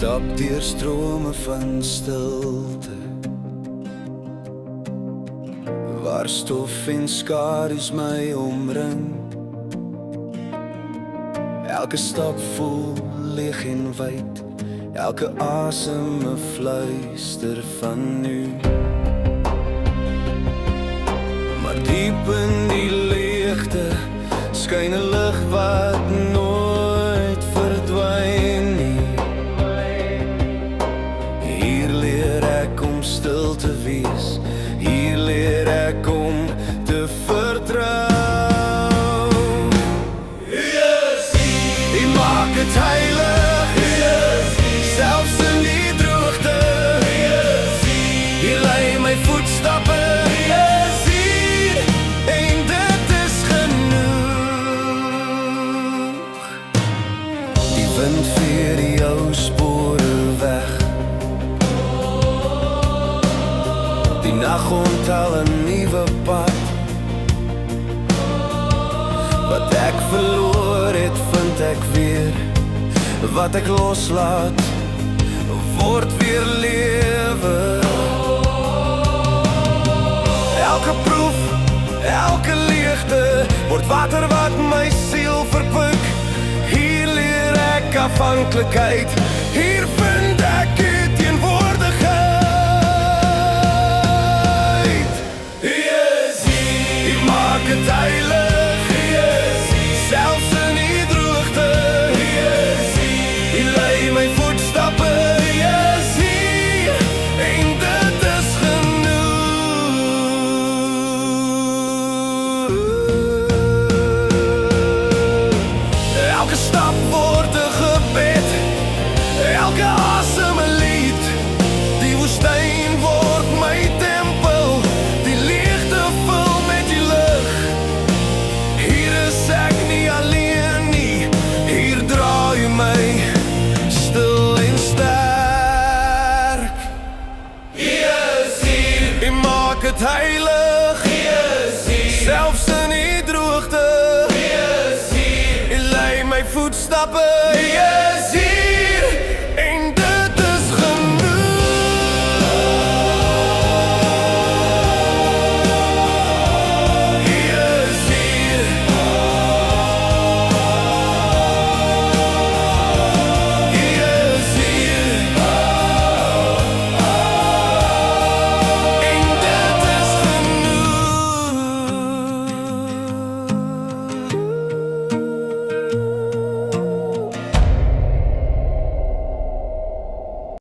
stap deur strome van stilte, waar stof en skadu's my omring. Elke stap voel leeg en wyd, elke asem 'n fluister van nu. Maar diep in die leegte skyn 'n lig wat nooit verdwyn nie. Hier leer ek om stil te wees, hier leer ek om te vertrou. Die maak het heilig, selfs in die droogte. Hier lei my voetstappe, hier, en dit is genoeg. Die wind veer jou spore weg, die nag onthul 'n nuwe pad. Wat ek verloor het, vind ek weer. Wat ek loslaat, word weer lewe. Elke proef, elke leegte, word water wat my siel verpik. Hier leer ek afhanklikheid, hier